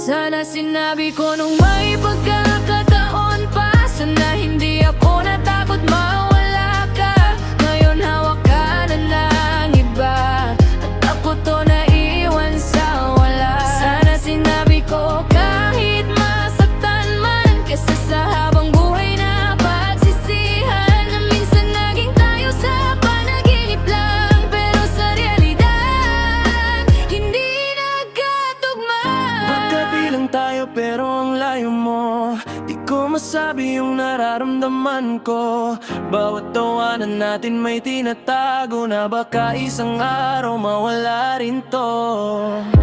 Sana sinabi ko nung may pagkakataon pa. Sana hindi ako natakot mawala ka. Ngayon hawak ka na ng iba, at ako to naiwan sa wala. Sana sinabi ko kahit masaktan man, kasi sa habang buhay na pagsisihan, na minsan naging tayo sa panaginip lang, pero sa realidad hindi nagkatugma. Magkabilang tayo pero ang layo mo. Di ko masabi yung nararamdaman ko. Bawat tawanan natin may tinatago na baka isang araw mawala rin to.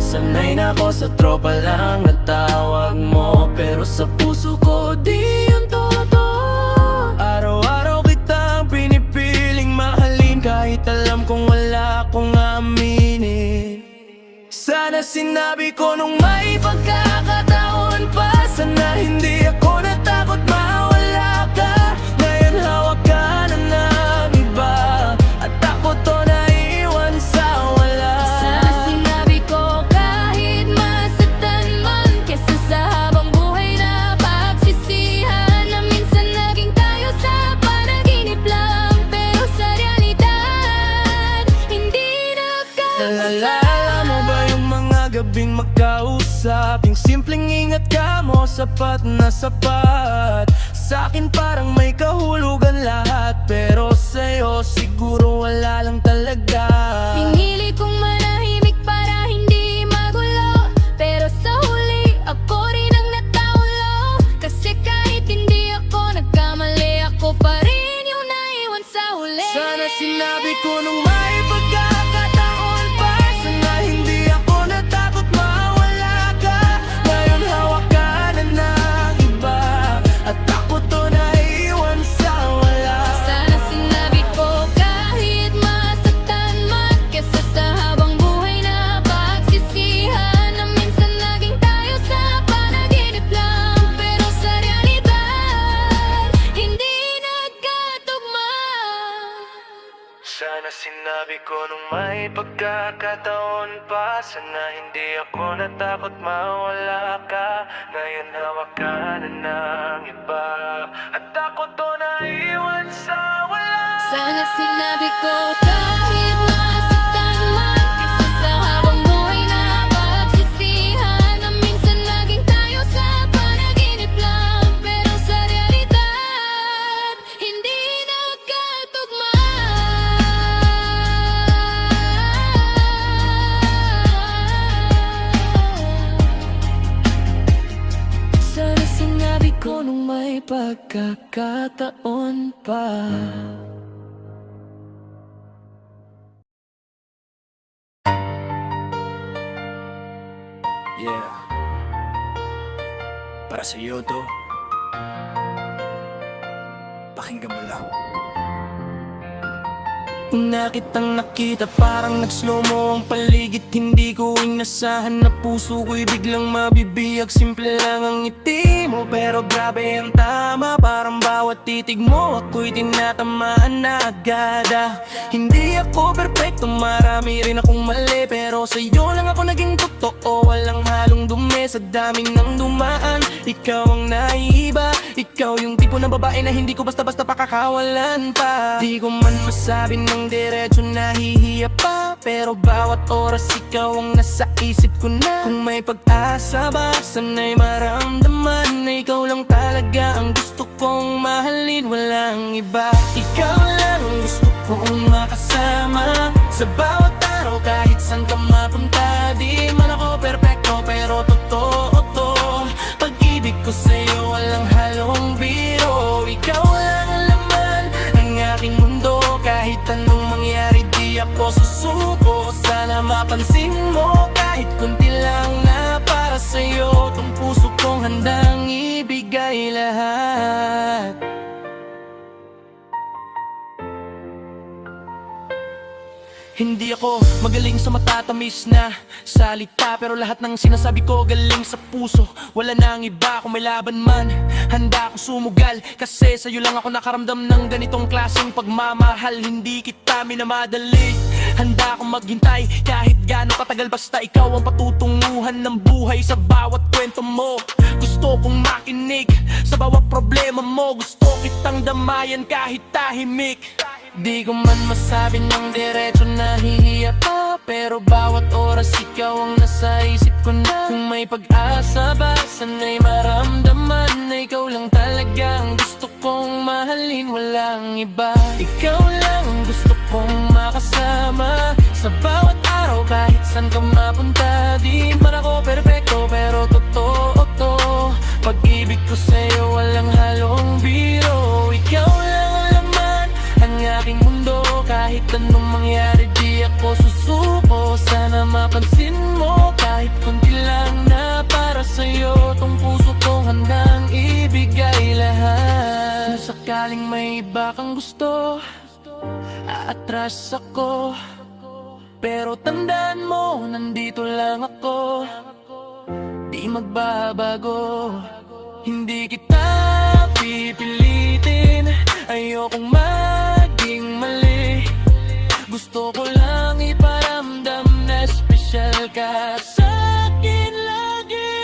Sanay na ako sa tropa lang na tawag mo, pero sa puso ko di yun totoo. Araw-araw kitang pinipiling mahalin, kahit alam kong wala akong aminin. Sana sinabi ko nung may pagkakataon pa. Sana hindi ako natakot mawala ka. Ngayon hawak ka na ng iba, at ako to naiwan sa wala. Sana sinabi ko kahit masaktan man, kesa sa habang buhay na pagsisihan, na minsan naging tayo sa panaginip lang, pero sa realidad hindi nagkatugma. Naalala mo ba yung mga gabing magkausap? Yung simpleng ingat ka mo, sapat na sapat. Sa'kin parang may kahulugan lahat, pero sa'yo siguro wala lang talaga. Pinili kong manahimik para hindi magulo, pero sa huli ako rin ang nataulo. Kasi kahit hindi ako nagkamali, ako pa rin yung naiwan sa huli. Sana sinabi ko nung may pagkakataon pa. Sana hindi ako natakot mawala ka. Ngayon hawak ka na ng iba, at ako to naiwan sa wala. Sana sinabi ko kahit masaktan man, kesa sa habang buhay na pagsisihan, na minsan naging tayo sa panaginip lang, pero sa realidad hindi nagkatugma. Sana sinabi ko nung may pagkakataon pa. Sana hindi ako natakot mawala ka. Ngayon hawak ka na ng iba, at ako to naiwan sa wala. Sana sinabi ko kahit masaktan man, kesa sa habang buhay na pagsisihan, na minsan naging tayo sa panaginip lang, pero sa realidad hindi nagkatugma. Sana sinabi ko nung may pagkakataon pa. Yeah, para sa iyo to. Pakinggan mo lang. Una kitang nakita, parang nag-slow mo ang paligid. Hindi ko inasahan na puso ko'y biglang mabibiyag. Simple lang ang ngiti mo, pero grabe ang tama. Parang bawat titig mo ako'y tinatamaan na agad. Hindi ako perfecto, marami rin akong mali, pero sa'yo lang ako naging totoo. Walang halong dumi sa daming nang dumaan. Ikaw ang naiiba, ikaw yung tipo ng babae na hindi ko basta-basta pakakawalan pa. Di ko man masabi ng diretso nahihiya pa, pero bawat oras ikaw ang nasa isip ko na. Kung may pag-asa ba, sana'y maramdaman na ikaw lang talaga ang gusto kong mahalin, walang iba. Ikaw lang ang gusto kong makasama sa bawat araw, kahit saan ka mapunta. Di man ako perfecto, pero totoo to. Pag-ibig ko sa'yo walang halong biro. Ikaw lang ang laman ng aking mundo, kahit anong mangyari di ako susuko. Sana mapansin mo kahit kunti lang na para sa'yo tong puso kong handang ibigay lahat. Hindi ako magaling sa matatamis na salita, pero lahat ng sinasabi ko galing sa puso. Wala nang iba kung may laban man. Handa akong sumugal kasi sa'yo lang ako nakaramdam ng ganitong klaseng pagmamahal. Hindi kita minamadali, handa akong maghintay kahit gaano katagal, basta ikaw ang patutunguhan ng buhay sa bawat kwento mo. Gusto kong makinig sa bawat problema mo, gusto kitang damayan kahit tahimik. Di ko man masabi ng diretso nahihiya pa, pero bawat oras ikaw ang nasa isip ko na. Kung may pag-asa ba, sana'y maramdaman na ikaw lang talaga ang gusto kong mahalin, walang iba. Ikaw lang ang gusto kong makasama sa bawat araw, kahit saan ka mapunta. Di man ako perfecto, pero totoo to. Pag-ibig ko sa'yo walang halong biro. Ikaw lang ang laman ang aking mundo, kahit anong mangyari di ako susuko. Sana mapansin mo kahit kunti lang na para sa'yo tong puso kong handang ibigay lahat. Kung sakaling may iba kang gusto, aatras ako, pero tandaan mo nandito lang ako. Di magbabago, hindi kita pipilitin, ayokong maging mali. Gusto ko lang iparamdam na espesyal ka sa akin lagi.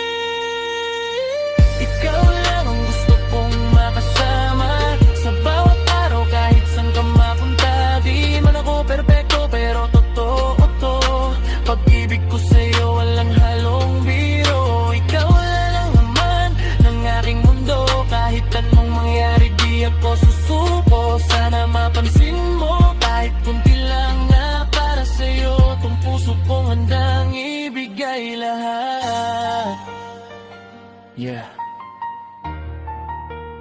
Ikaw lang ang gusto kong makasama sa bawat araw, kahit saan ka mapunta. Di man ako perfecto, pero totoo to. Pag-ibig ko sa'yo walang halong biro. Ikaw lang naman ng aking mundo, kahit anong mangyari di ako susuko. Sana mapansin mo kahit kunti lang na para sa'yo tong puso kong handang ibigay lahat. Yeah,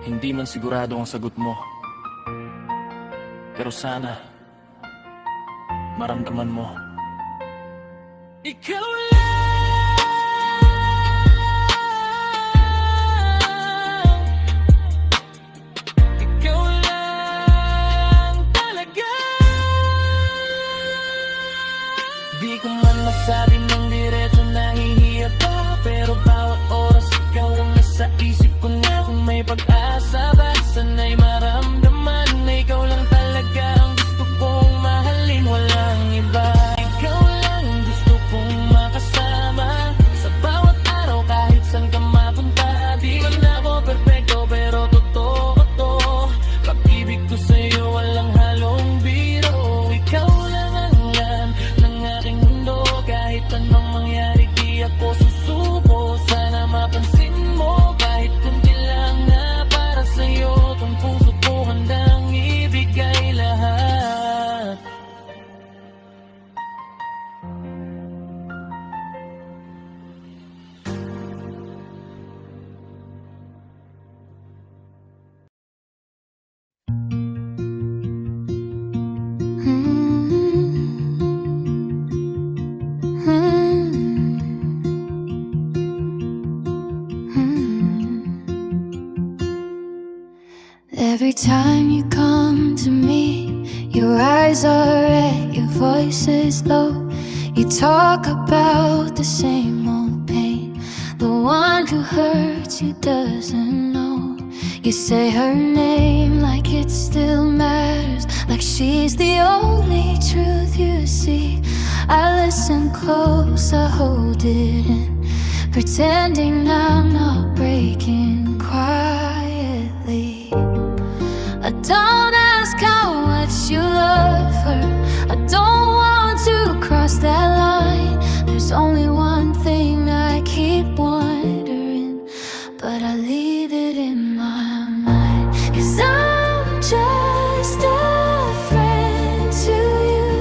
hindi man sigurado ang sagot mo, pero sana maramdaman mo ikaw lang. Ikaw lang talaga. Di ko man masabi ng diretso nahihiya pa, pero bawat oras ikaw ang nasa isip ko na. Kung may pag-asa ba, sana'y maramdaman na ikaw lang talaga ang gusto kong mahalin, walang iba. Ikaw lang ang gusto kong makasama sa bawat araw, kahit saan ka mapunta. Di man ako perfecto, pero totoo to. Pag-ibig ko sa'yo walang halong biro. Ikaw lang ang yan ng aking mundo, kahit anong mangyari di ako susuko. Sana mapansin mo kahit kunti lang na para sa'yo tong puso ko handang ibigay lahat. Every time you come to me, your eyes are red, your voice is low. You talk about the same old pain, the one who hurts you doesn't know. You say her name like it still matters, like she's the only truth you see. I listen close, I hold it in, pretending I'm not breaking quietly. I don't ask how much you love her, I don't want to cross that line. There's only one thing I keep wondering, but I leave it in my mind. 'Cause I'm just a friend to you,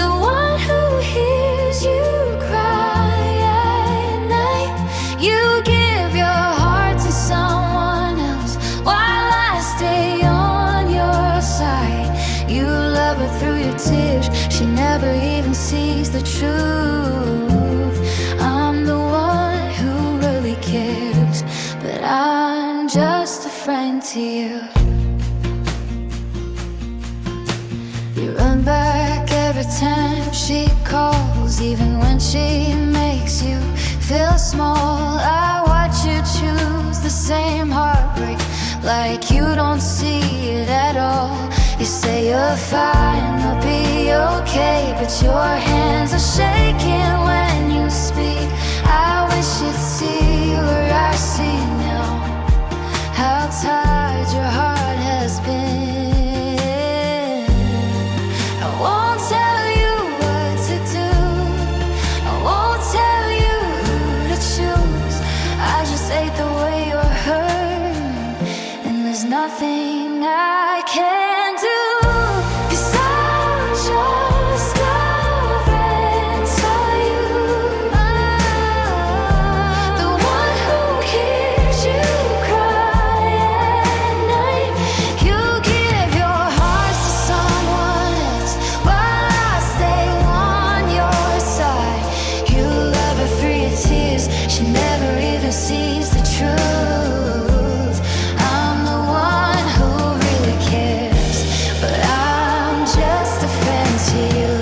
the one who hears you cry at night. You give your heart to someone else while I stay on your side. You love her through your tears, she never even sees the truth. I'm the one who really cares, but I'm just a friend to you. You run back every time she calls, even when she makes you feel small. I watch you like you don't see it at all. You say you're fine, you'll be okay, but your hands are shaking when you speak. I wish you'd see where I see now, how tired your heart has been. I won't tell you what to do, I won't tell you who to choose. I just hate the way you're hurt, and there's nothing I can do. 'Cause I'm just a friend to you, the one who hears you cry at night. You give your heart to someone else while I stay on your side. You love her through your tears, she never even sees the truth. I'm the one who really cares, but I'm just a friend to you.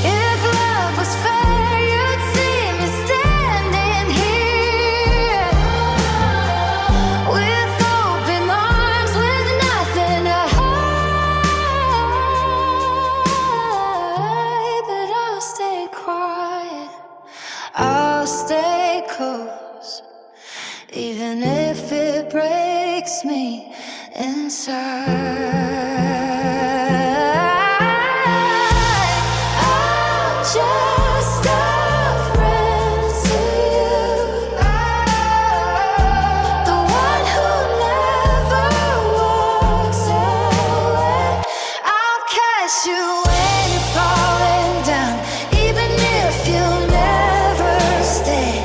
If love was fair, you'd see me standing here with open arms, with nothing to hide. But I'll stay quiet, I'll stay close, even if it breaks me inside. I'm just a friend to you, the one who never walks away. I'll catch you when you're falling down, even if you'll never stay.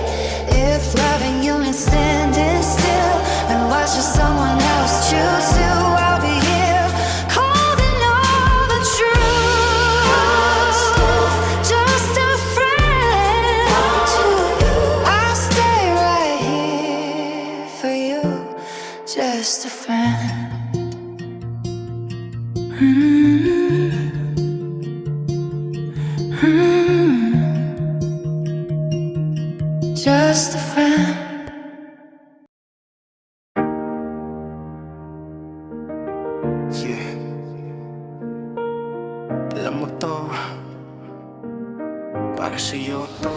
If loving you means standing still, then watch as someone else choose to. I'll be here, holding all the truth. Just a friend to you. I'll stay right here for you. Just a friend. Just a friend. Yeah. Alam mo to, para sa'yo to.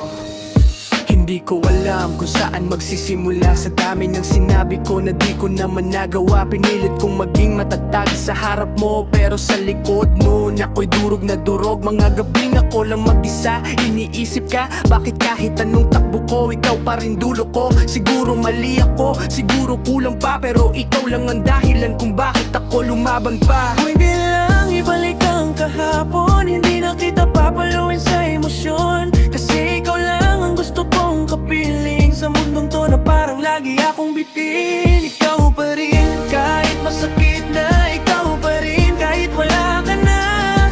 Hindi ko alam kung saan magsisimula. Sa dami ng sinabi ko na di ko naman nagawa. Pinilit kong maging matatag sa harap mo, pero sa likod mo ako'y durog na durog. Mga gabing ako lang mag-isa, iniisip ka, bakit kahit anong takbo ko, ikaw pa rin dulo ko. Siguro mali ako, siguro kulang pa, pero ikaw lang ang dahilan kung bakit ako lumaban pa. Pwede lang ibalik ang kahapon, hindi na kita papaluin sa emosyon. Kasi ikaw lang ang gusto kong kapiling sa mundong to na parang lagi akong bitin. Ikaw pa rin, kahit masakit na, ikaw pa rin, kahit wala ka na.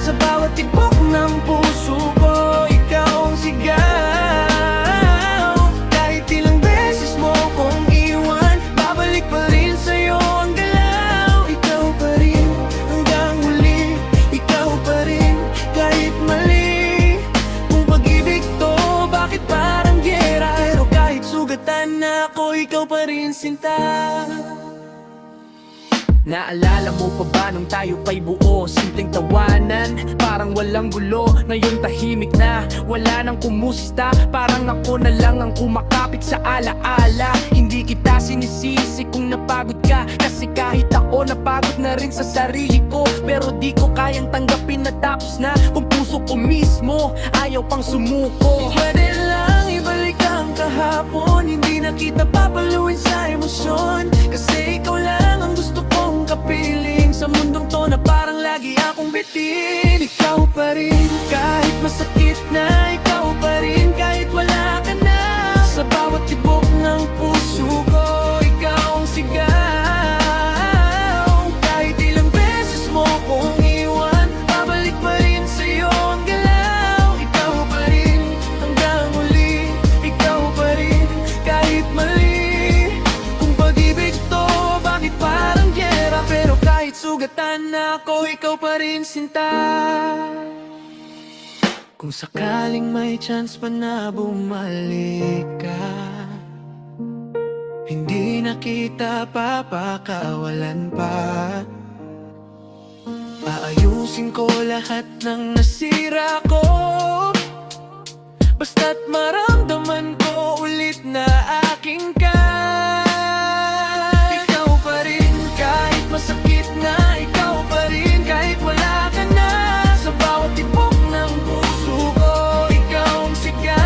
Sa bawat tibok ng puso ko, ikaw ang sigaw. Kahit ilang beses mo kong iwan, babalik pa rin sa'yo ang galaw. Ikaw pa rin, hanggang huli, ikaw pa rin, kahit mali. Kung pag-ibig to, bakit parang gera? Pero kahit sugatan na ako, ikaw pa rin sinta. Naalala mo pa ba nung tayo pa'y buo? Simpleng tawanan, parang walang gulo. Ngayon tahimik na, wala nang kumusista. Parang ako na lang ang kumakapit sa alaala. Hindi kita sinisisi kung napagod ka, kasi kahit ako napagod na rin sa sarili ko. Pero di ko kayang tanggapin na tapos na, kung puso ko mismo ayaw pang sumuko. Pwede lang ibalik ang kahapon, hindi na kita papaluin sa emosyon. Kasi ikaw lang ang gusto kong kapiling sa mundong to na parang lagi akong bitin. Ikaw pa rin, kahit masakit na, ikaw pa rin, kahit wala ka na. Sa bawat tibok ng puso ko, ikaw ang sigaw. Kahit ilang beses mo kong iwan, babalik pa rin sa'yo ang galaw. Ikaw pa rin, hanggang huli, ikaw pa rin, kahit mali. Kung pag-ibig to, bakit parang gera? Pero kahit sugatan na ako, ikaw pa rin sinta. Kung sakaling may chance pa na bumalik ka, hindi Hindi na kita papakawalan pa. Aayusin ko lahat ng nasira ko, basta't maramdaman ko ulit na aking ka. Ikaw pa rin kahit masakit na, ikaw pa rin kahit wala ka na. Sa bawat tibok ng puso ko, ikaw ang sigaw.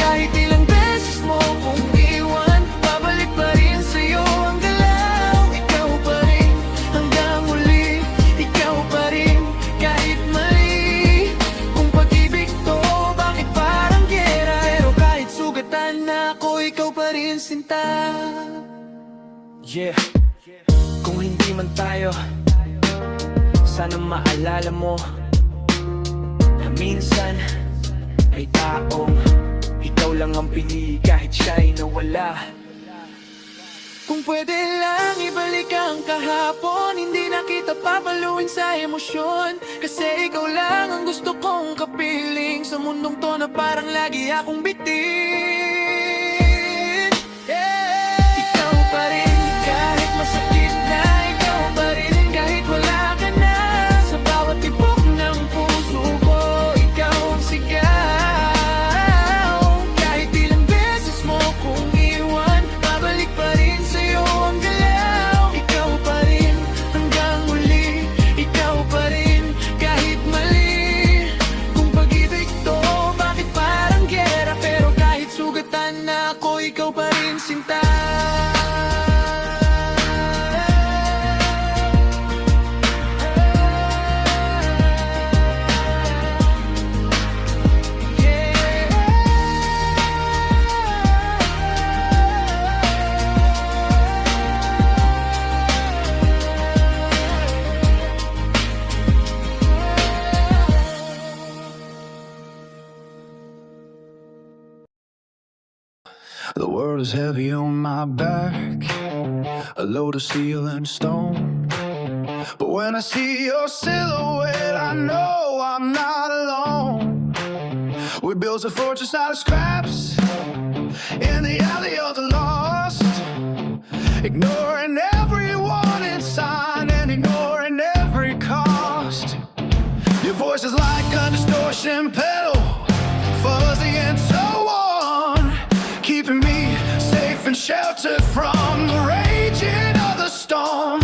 Kahit ilang beses mo kong iwan, babalik pa rin sa'yo ang galaw. Ikaw pa rin hanggang uli, ikaw pa rin kahit mali. Kung pag-ibig to, bakit parang gera? Pero kahit sugatan na ako, ikaw pa rin sinta. Yeah, kung hindi man tayo, sana maalala mo na minsan may taong ikaw lang ang pinili kahit siya'y nawala. Kung pwede lang ibalik ang kahapon, hindi na kita papaluin sa emosyon. Kasi ikaw lang ang gusto kong kapiling sa mundong to na parang lagi akong bitin. Yeah. Ikaw pa rin kahit masakit na, ikaw pa rin kahit wala ka na. Sa bawat tibok ng puso ko, ikaw ang sigaw. Kahit ilang beses mo kong iwan, babalik pa rin sa'yo ang galaw. Ikaw pa rin hanggang uli, ikaw pa rin kahit mali. Kung pag-ibig to, bakit parang gera? Pero kahit sugatan na ako, ikaw pa rin sinta. The world is heavy on my back, a load of steel and stone. But when I see your silhouette, I know I'm not alone. We built a fortress out of scraps in the alley of the lost, ignoring everyone inside and ignoring every cost. Your voice is like a distortion pedal, fuzzy and so on, keeping me safe and sheltered from the raging of the storm.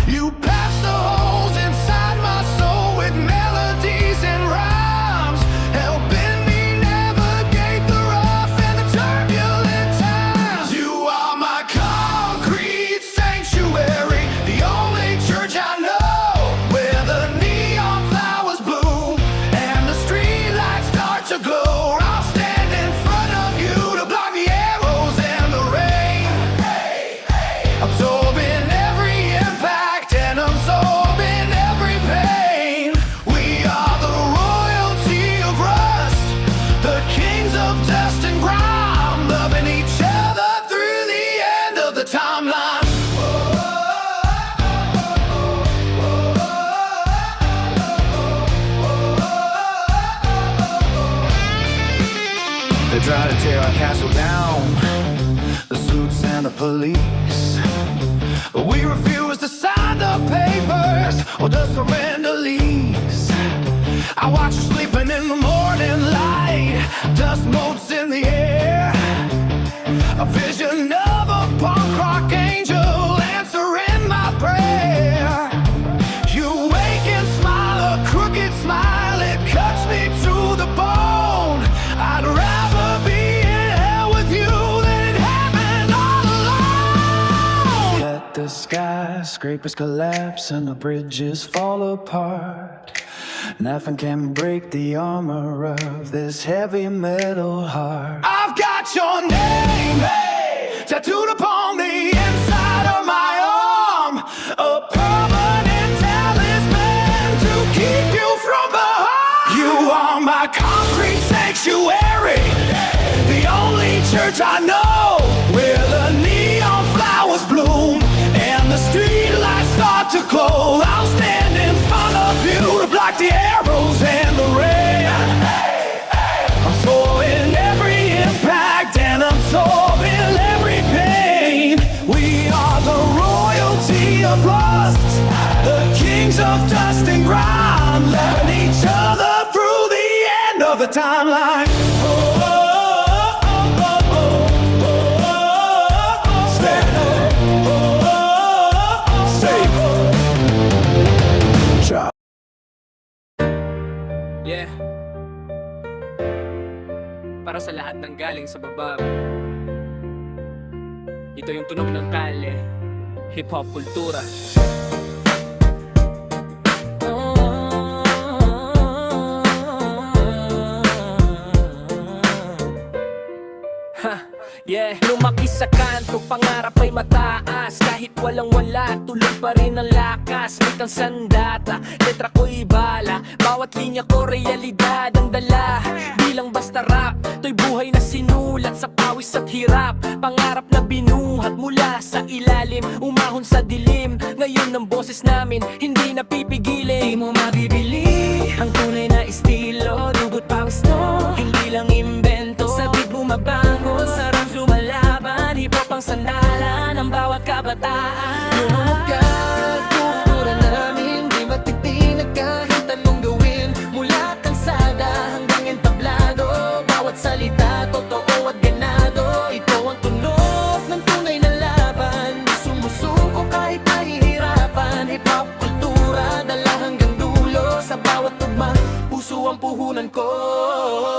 You patch the holes inside my soul with melodies and rhymes, helping me navigate the rough and the turbulent times. You are my concrete sanctuary, the only church I know where the neon flowers bloom and the street lights start to glow. I'll stand in front of you to block the arrows and the rain, absorbing every impact and absorbing every pain. We are the royalty of rust, the kings of dust and grime, loving each other through the end of the timeline. They try to tear our castle down, the suits and the police, but we refuse to sign the papers or the surrender lease. I watch you sleeping in the morning light, dust motes in the air, a vision of a punk rock angel answering my prayer. You wake and smile, a crooked smile, it cuts me to the bone. I'd rather be in hell with you than in heaven all alone. Let the skyscrapers collapse and the bridges fall apart. Nothing can break the armor of this heavy metal heart. I've got your name, tattooed upon the inside of my arm, a permanent talisman to keep you from the harm. You are my concrete sanctuary, the only church I know where the neon flowers bloom and the street lights start to glow. I'll stand in front of you to block the arrows and the rain. I'm soaring every impact and I'm soaring the timeline. Oh, oh, oh, oh, oh, oh, oh, oh. Stand up. Oh, oh, oh, oh, say Drop. Yeah. Para sa lahat ng galing sa baba. Ito yung tunog ng kalye, hip-hop kultura. Yeah, lumaki sa kanto, pangarap ay mataas. Kahit walang wala, tuloy pa rin ang lakas. May kang sandata, letra ko'y bala. Bawat linya ko, realidad ang dala. Di lang basta rap, to'y buhay na sinulat sa pawis at hirap. Pangarap na binuhat mula sa ilalim, umahon sa dilim. Ngayon ang boses namin, hindi na pipigilin. Di mo mabibili ang tunay na estilo. Dugot pawis no, hindi lang imbento. Sabit bumabangon, sarap lumalaban. Hip-hop ang sandalan ng bawat kabataan. Lumagad, kultura namin, di matitinag kahit anong gawin. Mula kalsada hanggang entablado, bawat salita, totoo at ganado. Ito ang tunog ng tunay na laban. Di sumusuko kahit nahihirapan. Hip-hop kultura, dala hanggang dulo. Sa bawat tugma, puso ang puhunan ko.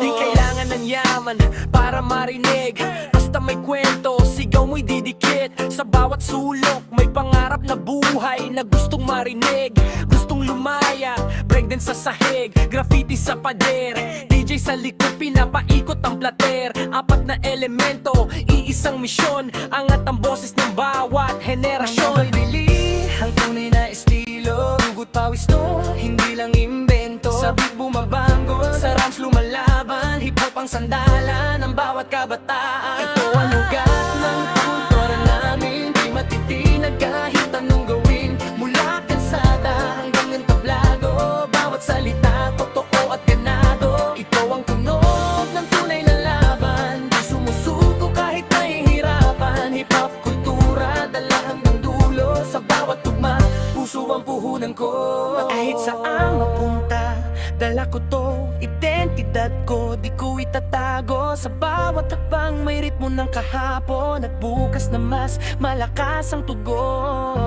Di kailangan ng yaman para marinig. Basta may kwento, sigaw mo'y didikit. Sa bawat sulok, may pangarap na buhay na gustong marinig. Gustong lumaya, breakdance sa sahig, graffiti sa pader. DJ sa likod, pinapaikot ang plater. Apat na elemento, iisang misyon. Angat ang boses ng bawat henerasyon. Ang bili, ang tunay na estilo. Hugot pawis to, hindi lang imbento. Sa beat bumabangon, sa rhymes lumalaban. Hip-hop ang sandalan ng bawat kabataan. Ito ang ugat ng kultura namin, di matitinag kahit anong gawin. Mula kalsada hanggang entablado, bawat salita, totoo at ganado. Ito ang tunog ng tunay na laban. Di sumusuko kahit nahihirapan. Hip-hop kultura, dala hanggang dulo. Sa bawat tugma, puso ang puhunan ko. Kahit saan mapunta, dala ko to, identidad ko, di ko itatago. Sa bawat hakbang may ritmo ng kahapon, at bukas na mas malakas ang tugon.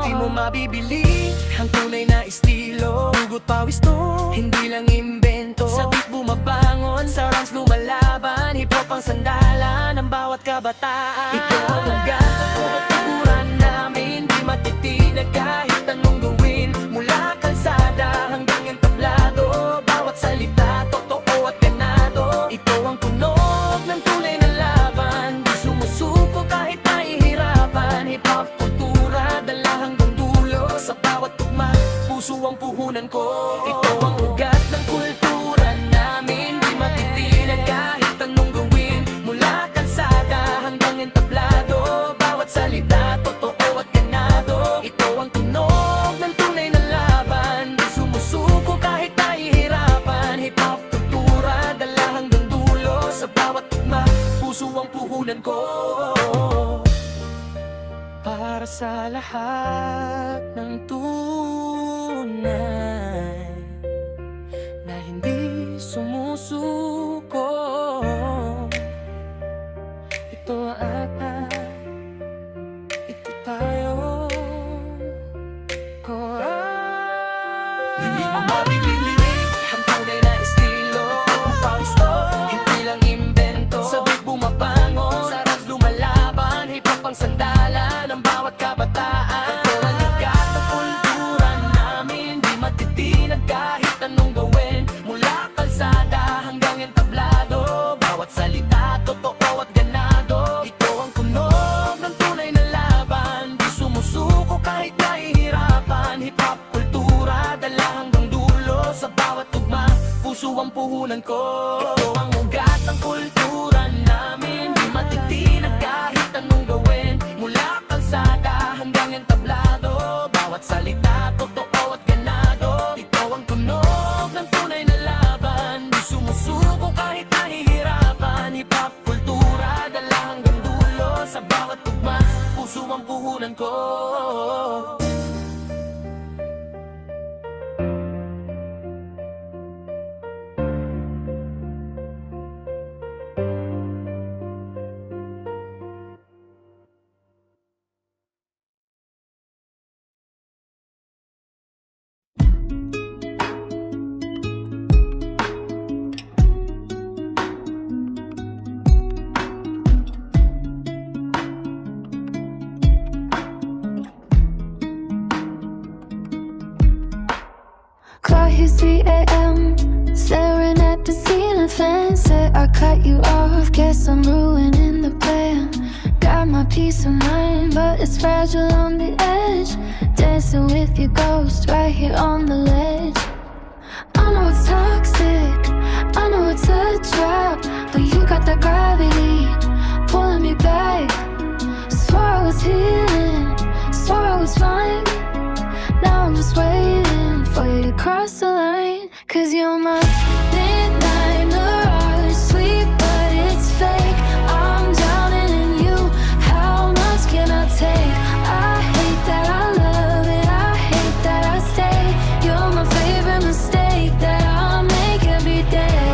Di mo mabibili ang tunay na estilo. Hugot pawis to, hindi lang imbento. Sa beat bumabangon, sa rhymes lumalaban. Hip-hop ang sandalan ng bawat kabataan. Ito ang ugat ng kultura namin, di matitinag kahit anong gawin. Mula kalsada hanggang entablado, bawat salita, totoo at ganado. Ito ang tunog ng tunay na laban. Di sumusuko kahit nahihirapan. Hip-hop kultura, dala hanggang dulo. Sa bawat tugma, puso ang puhunan ko. Ito ang ugat ng kultura namin, di matitinag kahit anong gawin. Mula kalsada hanggang entablado, bawat salita, totoo at ganado. Ito ang tunog ng tunay na laban. Di sumusuko kahit nahihirapan. Hip-hop kultura, dala hanggang dulo. Sa bawat tugma, puso ang puhunan ko. Para sa lahat ng tunay na hindi sumusuko, ito ito tayo. Hindi mo mabibili ang tunay na estilo. Pawis to, hindi lang imbento. Sa beat bumabangon, sa rhymes lumalaban. Hip-hop ang sandalan ng bawat kabataan. Ito ang ugat ng kultura namin, di matitinag kahit anong gawin. Mula kalsada hanggang entablado, bawat salita, totoo at ganado. Ito ang tunog ng tunay na laban. Di sumusuko kahit nahihirapan. Hip-hop kultura, dala hanggang dulo. Sa bawat tugma, puso ang puhunan ko. Ito ang ugat ng kultura namin, di matitinag kahit anong gawin. Mula kalsada hanggang entablado, bawat salita, totoo at ganado. Ito ang tunog ng tunay na laban. Di sumusuko kahit nahihirapan. Hip-hop kultura, dala hanggang dulo. Sa bawat tugma, puso ang puhunan ko. 3 a.m. Staring at the ceiling fan. Said I cut you off, guess I'm ruining the plan. Got my peace of mind, but it's fragile on the edge. Dancing with your ghost right here on the ledge. I know it's toxic, I know it's a trap, but you got that gravity pulling me back. Swore I was healing, swore I was fine. Now I'm just waiting for you to cross the line. Cause you're my midnight mirage, sweet but it's fake. I'm drowning in you, how much can I take? I hate that I love it, I hate that I stay. You're my favorite mistake that I make every day.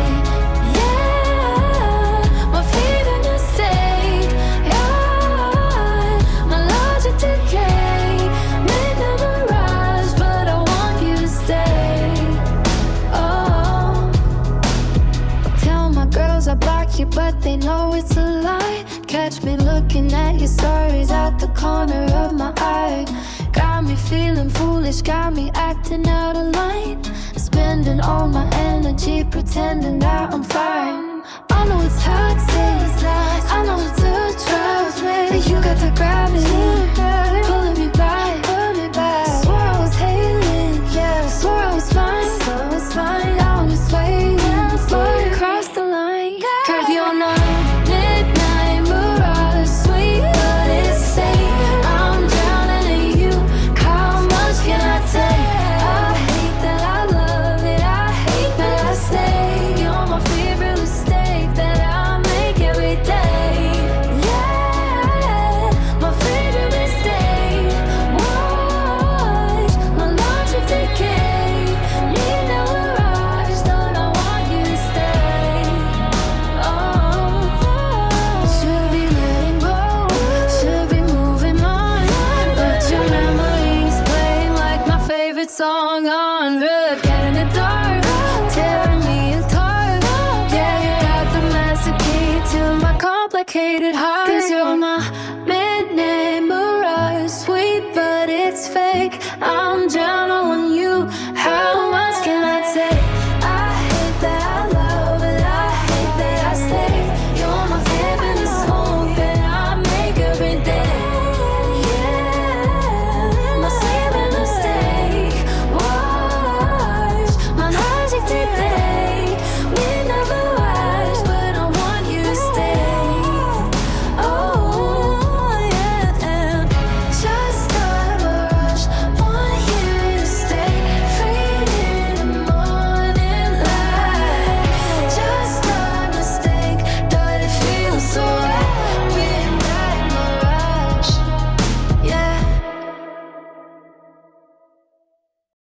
Yeah, my favorite mistake. Yeah, my logic decay. Midnight mirage, but I want you to stay. Oh, tell my girls I block you, but they know it's a lie. Catch me looking at your stories out the corner of my eye. Got me feeling foolish, got me acting out of line. Spending all my energy pretending that I'm fine. I know it's toxic, I know it's a trap, but you got the gravity pulling me back. Swore I was hailing, yeah, swore I was fine. Now I'm just waiting for you to cross the line. Cause you're not midnight mirage, sweet but it's safe. I'm drowning in you, how much can I take? I hate that I love it, I hate that I stay. You're my favorite mistake that I make every day. Yeah, my favorite mistake. Watch my logic decay. Need no mirage, but I want you to stay. Oh, should be letting go, should be moving on, but your memories playing like my favorite song on repeat. Getting it dark, tearing me apart. Yeah, you got the master key to my complicated heart. Cause you're my